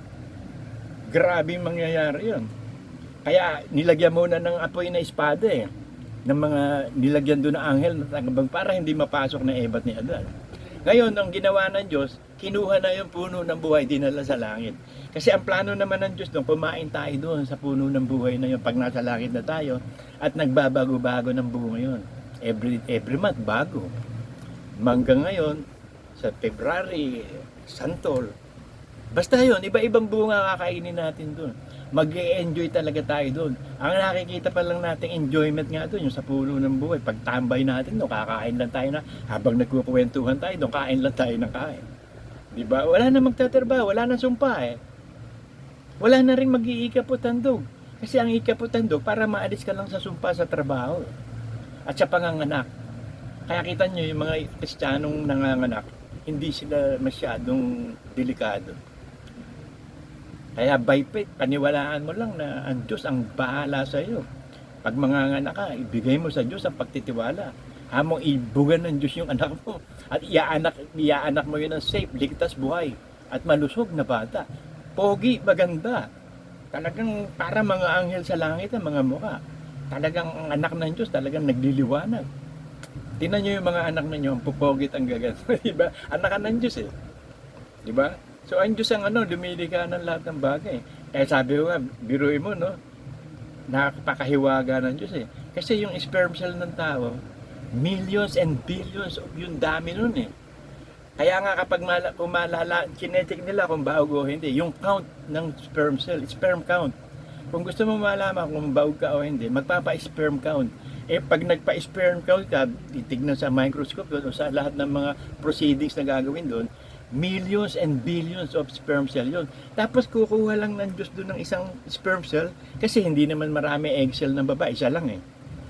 Grabe mangyayari yun. Kaya nilagyan muna ng apoy na espada eh. Ng mga nilagyan doon ng anghel na tagabag para hindi mapasok na Eva at ni Adan. Ngayon, ang ginawa ng Diyos, kinuha na yung puno ng buhay, dinala sa langit. Kasi ang plano naman ng Diyos doon, kumain tayo doon sa puno ng buhay na yun pag nasa langit na tayo at nagbabago-bago ng bunga yun. Every month, bago. Hanggang ngayon, sa February, Santol. Basta yun, iba-ibang bunga kakainin natin doon. Mag-e-enjoy talaga tayo doon. Ang nakikita pa lang nating enjoyment nga doon, yung sa puno ng buhay. Pagtambay natin doon, kakain lang tayo na, habang nagkukwentuhan tayo doon, kain lang tayo ng kain. Diba? Wala na magtatrabaho, wala na sumpa eh. Wala na rin mag-iikaputandog. Kasi ang ikaputandog, para maalis ka lang sa sumpa sa trabaho. At sa panganganak. Kaya kita nyo, yung mga Kristiyanong nanganganak, hindi sila masyadong delikado. Kaya by faith, paniwalaan mo lang na ang Diyos ang bahala sa iyo. Pag manganganak ka, ibigay mo sa Diyos ang pagtitiwala. Hamong ibugan ng Diyos yung anak mo. At iaanak mo yun ng safe, ligtas buhay. At malusog na bata. Pogi, maganda. Talagang para mga anghel sa langit ang mga mukha. Talagang ang anak ng Diyos, talagang nagliliwanag. Tingnan nyo yung mga anak ninyo, ang pupogit, ang gaganda. Diba? Anak ng Diyos eh. Diba? So ang Diyos ang lumilika ng lahat ng bagay. Kaya sabi ko nga, biruin mo, no? Nakapakahiwaga ng Diyos eh. Kasi yung sperm cell ng tao, millions and billions of yung dami nun eh. Kaya nga kapag kinetic nila kung baog o hindi, yung count ng sperm cell, sperm count. Kung gusto mo malaman kung baog ka o hindi, magpapa-sperm count. Eh pag nagpa-sperm count ka, titignan sa microscope doon o sa lahat ng mga proceedings na gagawin doon, millions and billions of sperm cell yun. Tapos kukuha lang ng Diyos doon ng isang sperm cell kasi hindi naman marami egg cell ng babae, isa lang eh.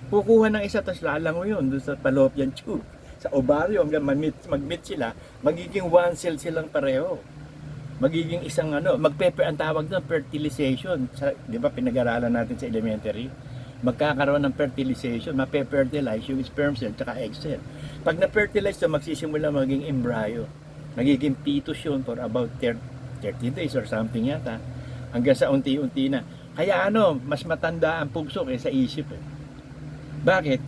Kukuha ng isa tapos lalango yun doon sa fallopian tube. sa ovaryo hanggang mag-meet sila, magiging one cell silang pareho. Magiging isang ang tawag doon fertilization. Di ba pinag-aralan natin sa elementary? Magkakaroon ng fertilization, mape-fertilize yung sperm cell at egg cell. Pag na-fertilize ito, magsisimula maging embryo. Magiging fetus yun for about 30 days or something yata. Hanggang sa unti-unti na. Kaya mas matanda ang puso sa isip eh. Bakit?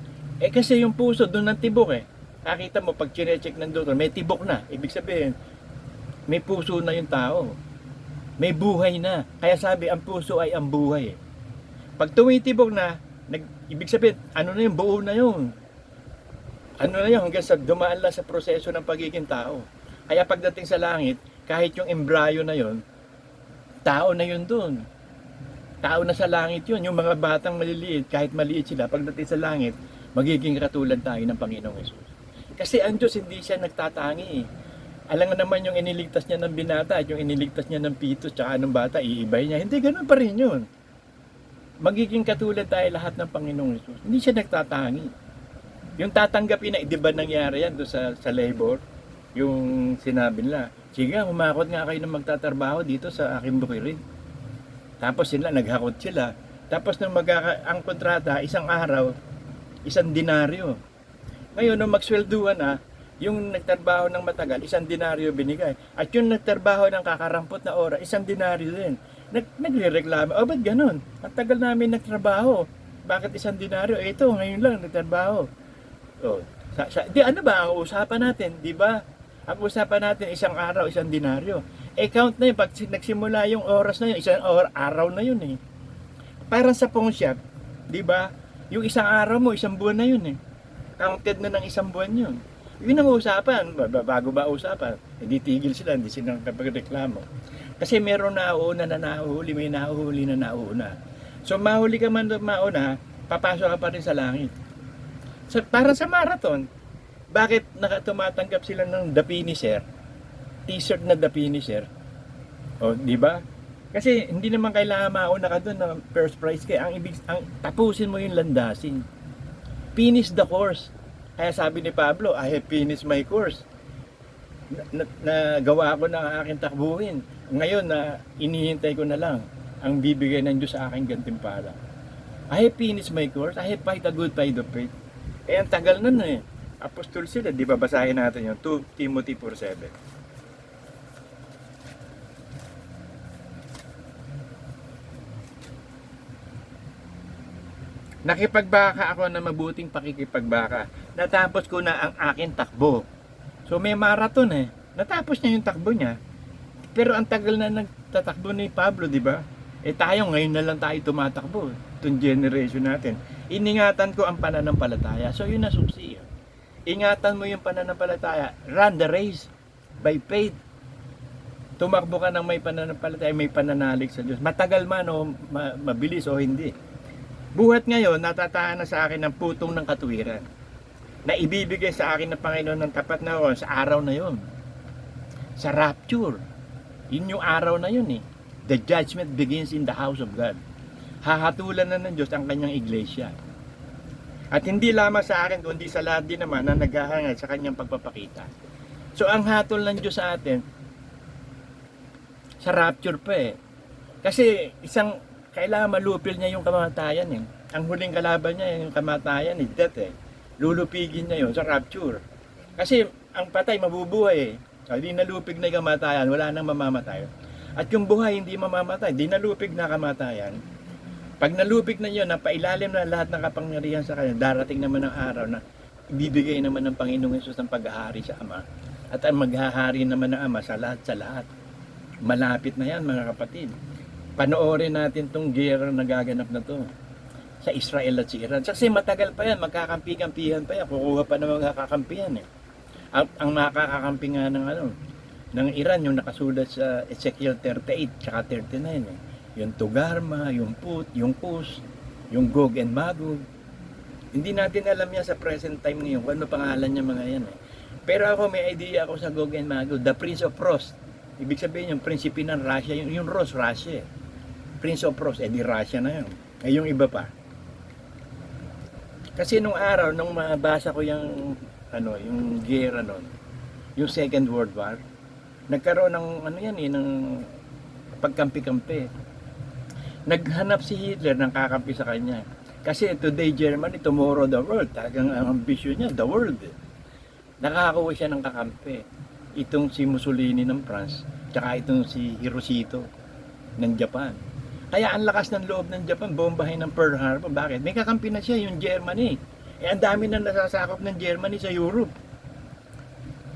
Kasi yung puso doon ng tibok eh. Nakita mo pag chine-check ng doktor, may tibok na. Ibig sabihin, may puso na yung tao. May buhay na. Kaya sabi, ang puso ay ang buhay. Pag tumitibok na, ibig sabihin, na yung buo na yun. Na yun, hanggang sa dumaan lang sa proseso ng pagiging tao. Kaya pagdating sa langit, kahit yung embryo na yun, tao na yun dun. Tao na sa langit yun. Yung mga batang maliliit, kahit maliit sila, pagdating sa langit, magiging katulad tayo ng Panginoong Hesus. Kasi ang Diyos hindi siya nagtatangi eh. Alam nga naman yung iniligtas niya ng binata at yung iniligtas niya ng fetus tsaka ng bata, iibay niya. Hindi, ganun pa rin yun. Magiging katulad tayo lahat ng Panginoong Hesus. Hindi siya nagtatangi. Yung tatanggapin na, di ba nangyari yan doon sa labor? Yung sinabi nila, sige, humakot nga kayo na magtatrabaho dito sa aking bukirin. Tapos sila, naghakot sila. Tapos nung ang kontrata, isang araw, 1 denaryo. Ngayon, nung magswelduhan na, yung nagtrabaho ng matagal, 1 denaryo binigay. At yung nagtrabaho ng kakarampot na oras, 1 denaryo din. Nagre-reklamo, ba't ganun? Ang tagal namin nagtrabaho. Bakit 1 denaryo? Ito, ngayon lang nagtrabaho. Di ano ba ang usapan natin, di ba? Ang usapan natin, 1 araw, 1 denaryo. Count na yun, pag nagsimula yung oras na yun, 1 araw na yun eh. Parang sa pawn shop, di ba? Yung 1 araw mo, 1 buwan na yun eh. Counted na ng 1 buwan yun. Yun ang usapan, bago ba usapan, hindi tigil sila, hindi sila kapag-reklamo. Kasi meron nauuna na nahuhuli, may nahuhuli na nauuna. So mahuli ka man mauna, papasok ka pa rin sa langit. So, para sa marathon, bakit tumatanggap sila ng The Finisher? T-shirt na The Finisher. Di ba? Kasi hindi naman kailangan mauna ka doon na first prize kaya ang tapusin mo yung landasin. Finish the course. Kaya sabi ni Pablo, I have finished my course. Nagawa ko na ang aking takbuhin. Ngayon na inihintay ko na lang ang bibigay ng Diyos sa aking gantimpala. I have finished my course. I have fight a good fight of faith. Ang tagal nun eh. Apostol sila, di ba basahin natin yung 2 Timothy 4:7. Nakipagbaka ako na mabuting pakikipagbaka. Natapos ko na ang aking takbo. So may marathon eh. Natapos niya yung takbo niya. Pero ang tagal na nagtatakbo ni Pablo, di ba? Tayo ngayon na lang tayo tumatakbo. Itong generation natin. Iningatan ko ang pananampalataya. So yun na suksi. Ingatan mo yung pananampalataya. Run the race by faith. Tumakbo ka ng may pananampalataya, may pananalig sa Diyos. Matagal man o mabilis o hindi. Buhat ngayon, natataan na sa akin ng putong ng katuwiran na ibibigay sa akin ng Panginoon ng tapat na oras sa araw na yon. Sa rapture. Yun yung araw na yun eh. The judgment begins in the house of God. Hahatulan na ng Diyos ang kanyang iglesia. At hindi lamang sa akin, kundi sa lahat din naman na naghahangad sa kanyang pagpapakita. So ang hatol ng Diyos sa atin, sa rapture pa eh. Kasi kailangan malupil niya yung kamatayan eh. Ang huling kalaban niya yung kamatayan eh, death eh. Lulupigin niya yun sa rapture. Kasi ang patay mabubuhay eh. Hindi nalupig na yung kamatayan, wala nang mamamatay. At yung buhay hindi mamamatay, di nalupig na kamatayan. Pag nalupig na yun, napailalim na lahat ng kapangyarihan sa kanya, darating naman ang araw na ibibigay naman ng Panginoong Hesus ng paghahari sa Ama. At ang maghahari naman ng Ama sa lahat. Malapit na yan mga kapatid. Panoorin natin tong gera na nagaganap na to sa Israel at si Iran. Kasi matagal pa yan, magkakampi-kampihan pa yan. Kukuha pa ng mga kakampihan eh. Ang makakakampi nga ng Iran, yung nakasulat sa Ezekiel 38 tsaka 39 eh. Yung Togarma, yung Put, yung Kus, yung Gog and Magog. Hindi natin alam yan sa present time ngayon kung ano pangalan niya mga yan eh. Pero ako may idea ako sa Gog and Magog, the Prince of Frost. Ibig sabihin yung prinsipe ng Russia, yung Rus, Russia eh. Prince of Frost, di Russia na yun. Yung iba pa. Kasi nung araw, nung mabasa ko yung yung gera noon, yung Second World War, nagkaroon ng ng pagkampi-kampi. Naghanap si Hitler ng kakampi sa kanya. Kasi today Germany, tomorrow the world. Talagang ang ambisyon niya, the world. Nakakakuha siya ng kakampi. Itong si Mussolini ng France, tsaka itong si Hirohito ng Japan. Kaya ang lakas ng loob ng Japan, bombahin ng Pearl Harbor. Bakit? May kakampi na siya, yung Germany. Ang dami na nasasakop ng Germany sa Europe.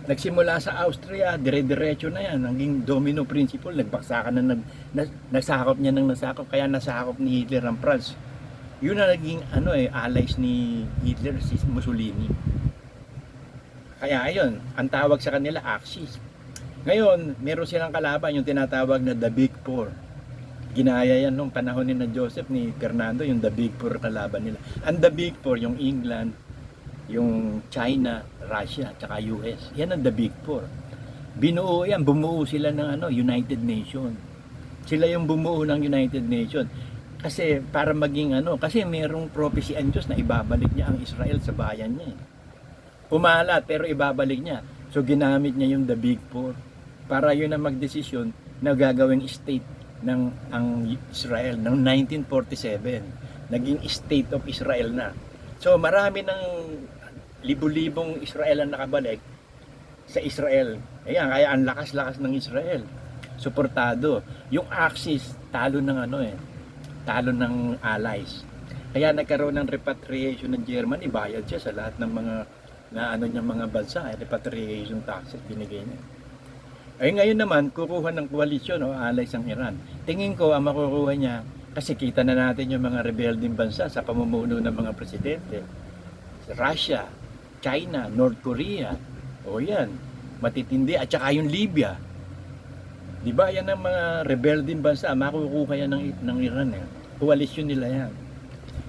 Nagsimula sa Austria, dire-diretso na yan. Naging domino principle, nagbaksakan na nasakop niya ng nasakop. Kaya nasakop ni Hitler ang France. Yun na naging allies ni Hitler, si Mussolini. Kaya ayun, ang tawag sa kanila Axis. Ngayon, meron silang kalaban, yung tinatawag na The Big Four. Ginaya yan nung panahon ni Joseph, ni Fernando, yung The Big Four kalaban nila. Ang The Big Four, yung England, yung China, Russia, tsaka US. Yan ang The Big Four. Binuo yan, bumuo sila ng United Nations. Sila yung bumuo ng United Nations. Kasi para maging kasi merong prophecy ang Diyos na ibabalik niya ang Israel sa bayan niya. Pumalat pero ibabalik niya. So ginamit niya yung The Big Four para yun ang magdesisyon na gagawing state ng ang Israel ng 1947. Naging state of Israel na. So marami ng libu-libong Israel ang nakabalik sa Israel. Ayan, kaya ang lakas-lakas ng Israel. Suportado. Yung Axis talo ng talo ng allies. Kaya nagkaroon ng repatriation ng Germany, bayad siya sa lahat ng mga mga bansa, repatriation taxes binigay niya. Ay ngayon naman, kukuha ng koalisyon o allies ang Iran. Tingin ko ang makukuha niya, kasi kita na natin yung mga rebelding bansa sa pamumuno ng mga presidente. Russia, China, North Korea, o yan, matitindi, at saka yung Libya. Di ba yan ang mga rebelding bansa, makukuha yan ng Iran. Koalisyon nila yan.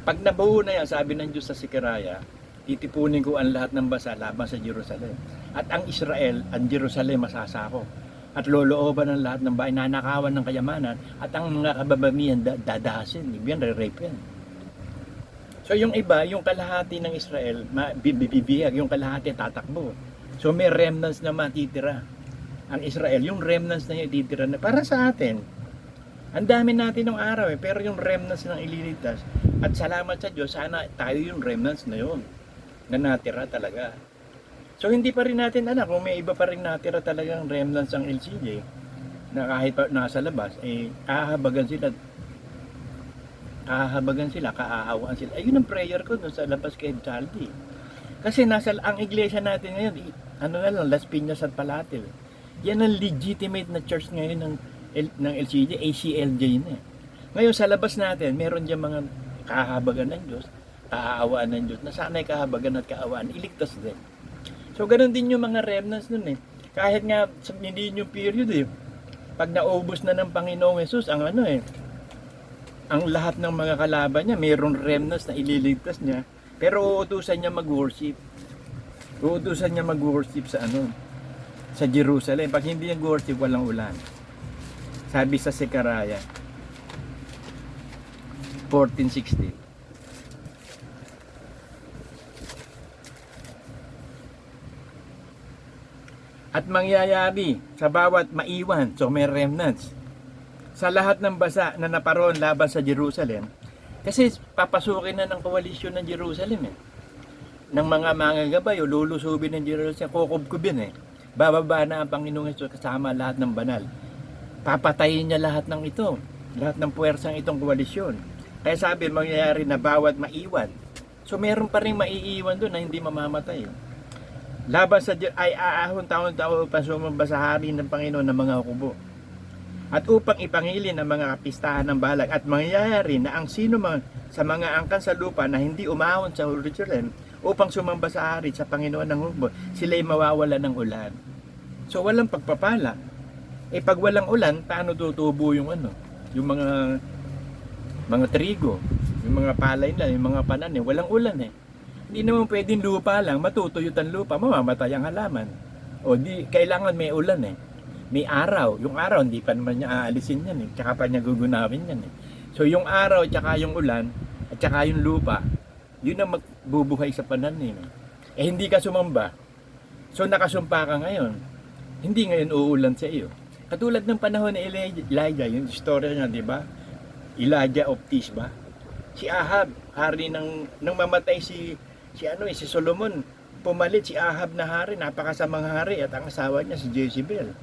Pag nabuo na yan, sabi ng Diyos sa Sikaraya, titipunin ko ang lahat ng bansa laban sa Jerusalem. At ang Israel, ang Jerusalem masasako. At lolooban ng lahat ng bahay, nanakawan ng kayamanan, at ang mga kababamihan dadahasin. Ibig yan, re-rape yan. So yung iba, yung kalahati ng Israel, bibibihag, yung kalahati tatakbo. So may remnants na matitira. Ang Israel, yung remnants na yung ititira na para sa atin. Ang dami natin ng araw pero yung remnants ng ililigtas. At salamat sa Diyos, sana tayo yung remnants na yun na natira talaga. So hindi pa rin natin kung may iba pa rin natira talagang remnants ang LCJ na kahit pa nasa labas, kahabagan sila, kaahawaan sila. Ayun ang prayer ko dun sa labas kay Chaldi. Kasi ang iglesia natin ngayon, Las Piñas at Palatil. Yan ang legitimate na church ngayon ng LCJ, ACLJ na. Ngayon sa labas natin, meron dyan mga kahabagan ng Diyos, kaawaan ng Diyos, na sana'y kahabagan at kaawaan, iligtas din. So, ganun din yung mga remnants nun Kahit nga sa millennium period pag naubos na ng Panginoong Jesus, ang ang lahat ng mga kalaban niya, mayroong remnants na ililigtas niya, pero uutusan niya mag-worship. Uutusan niya mag-worship sa Jerusalem. Pag hindi niya worship, walang ulan. Sabi sa Sekaraya 14:16. At mangyayari sa bawat maiwan, so may remnants, sa lahat ng bansa na naparoon laban sa Jerusalem, kasi papasukin na ng koalisyon ng Jerusalem ng mga manggagabay o lulusubin ng Jerusalem, kukubkubin bababa na ang Panginoong Hesus kasama lahat ng banal. Papatayin niya lahat ng ito, lahat ng puwersang itong koalisyon. Kaya sabi, mangyayari na bawat maiwan. So meron pa rin maiiwan doon na hindi mamamatay. Laban sa ay aahon taon-taon upang sumamba sa hari ng Panginoon ng mga kubo. At upang ipangilin ang mga kapistahan ng balag. At mangyayari na ang sino man sa mga angkan sa lupa na hindi umahon sa Jerusalem upang sumamba sa hari sa Panginoon ng kubo, sila'y mawawala ng ulan. So walang pagpapala. Pag walang ulan, paano tutubo yung yung mga trigo, yung mga palay na, yung mga panan walang ulan Hindi naman pwedeng lupa lang, matutuyot ang lupa, mamamatay ang halaman. O di, kailangan may ulan May araw. Yung araw, hindi pa naman niya aalisin yan Tsaka pa niya gugunawin yan So yung araw, tsaka yung ulan, at tsaka yung lupa, yun ang magbubuhay sa panan Eh hindi ka sumamba. So nakasumpa ka ngayon. Hindi ngayon uulan sa iyo. Katulad ng panahon ni Elijah, yung istorya niya, di ba? Elijah of Tisba. Si Ahab, hari nang mamatay si Solomon, pumalit si Ahab na hari, napakasamang hari, at ang asawa niya si Jezebel.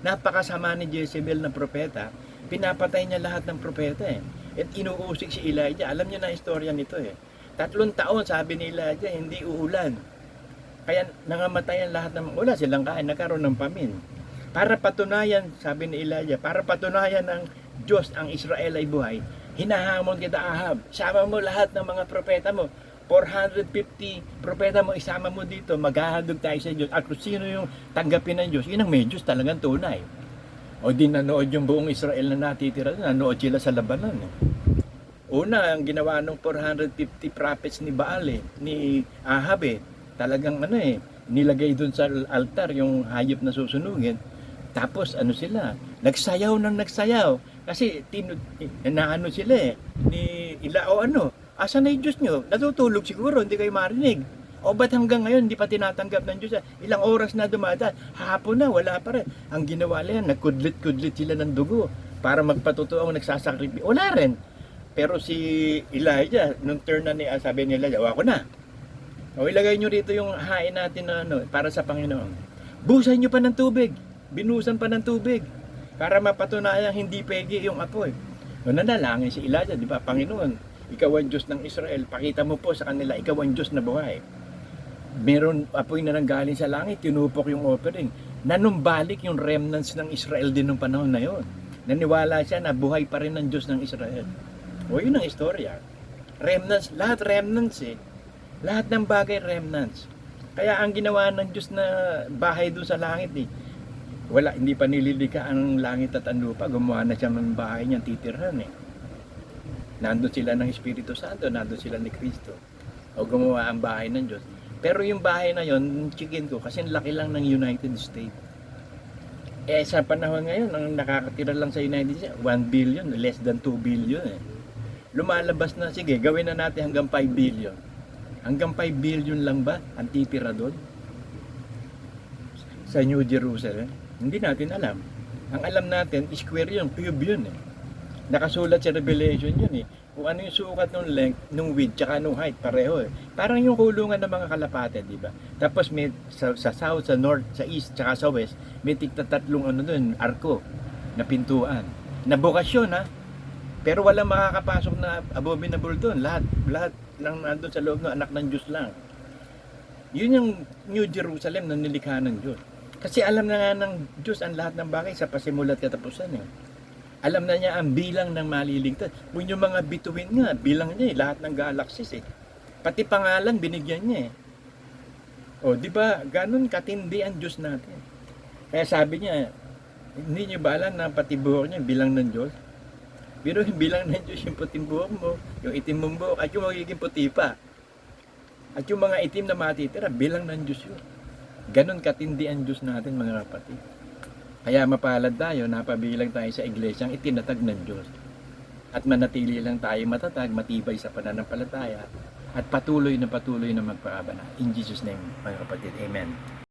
Napakasama ni Jezebel na propeta, pinapatay niya lahat ng propeta eh. At inuusik si Elijah. Alam niyo na istorya nito eh. 3 taon sabi ni Elijah, hindi uulan. Kaya nangamatayan lahat ng wala silang kain, nagkaroon ng pamin. Para patunayan, sabi ni Elijah, para patunayan ng Diyos ang Israel ay buhay, hinahamon kita Ahab, sama mo lahat ng mga propeta mo, 450 propeta mo, isama mo dito, maghahandog tayo sa Diyos. At kung sino yung tanggapin ng Diyos, yun ang may Diyos talagang tunay. O di nanood yung buong Israel na natitira, nanood sila sa labanan. Una, ang ginawa ng 450 prophets ni Baal ni Ahab talagang nilagay dun sa altar yung hayop na susunugin. Tapos sila, nagsayaw ng nagsayaw. Kasi naano sila asan na yung Diyos nyo? Natutulog siguro, hindi kayo marinig. O ba't hanggang ngayon hindi pa tinatanggap ng Diyos? Ilang oras na dumadaan, hapon na, wala pa rin. Ang ginawa nila, nagkudlit-kudlit sila ng dugo para magpatotoo ang nagsasakripisyo. Wala rin. Pero si Elijah, nung turn na sabi ni Elijah, ako na. O ilagay nyo rito yung hain natin na para sa Panginoon. Busan nyo pa ng tubig. Binusan pa ng tubig. Para mapatunayan hindi pegi yung apoy. O nanalangin si Elijah, di ba? Panginoon, ikaw ang Diyos ng Israel. Pakita mo po sa kanila, ikaw ang Diyos na buhay. Meron apoy na nanggaling sa langit, tinupok yung offering. Nanumbalik yung remnants ng Israel din ng panahon na yon. Naniwala siya na buhay pa rin ng Diyos ng Israel. O yun ang istorya. Remnants, lahat remnants Lahat ng bagay remnants. Kaya ang ginawa ng Diyos na bahay doon sa langit wala, hindi pa nililika ang langit at ang lupa. Gumawa na siya ng bahay niya, titirhan Nandun sila ng Espiritu Santo, nandun sila ni Kristo. O gumawa ang bahay ng Diyos. Pero yung bahay na yon, chicken ko, kasi laki lang ng United States. Sa panahon ngayon, ang nakakatira lang sa United States, 1 billion, less than 2 billion Lumalabas na, sige, gawin na natin hanggang 5 billion. Hanggang 5 billion lang ba ang titira doon? Sa New Jerusalem? Hindi natin alam. Ang alam natin, square yun, cube yun Nakasulat sa Revelation yun Kung ano yung sukat ng length, ng width, tsaka ng height, pareho Parang yung kulungan ng mga kalapate, di ba? Tapos may sa south, sa north, sa east, tsaka sa west, may tigtatatlong arko na pintuan. Na bukasyon Pero walang makakapasok na abominable doon. Lahat lang nandun sa loob ng anak ng Diyos lang. Yun yung New Jerusalem na nilikha ng Diyos. Kasi alam na nga ng Diyos ang lahat ng bagay sa pasimula't katapusan Alam na niya ang bilang ng maliligtas. Kung yung mga bituin nga, bilang niya lahat ng galaxies Pati pangalan binigyan niya O, di ba, ganun katindi ang Diyos natin. Kaya sabi niya, hindi niyo ba alam na pati buhok niya bilang ng Diyos? Pero yung bilang ng Diyos yung puting buhok mo, yung itim mong buhok, at yung magiging puti pa. At yung mga itim na matitira, bilang ng Diyos yun. Ganon katindi ang Diyos natin, mga kapatid. Kaya mapalad tayo, napabilang tayo sa iglesyang itinatag ng Diyos. At manatili lang tayo matatag, matibay sa pananampalataya, at patuloy na magpakabana. In Jesus' name, mga kapatid. Amen.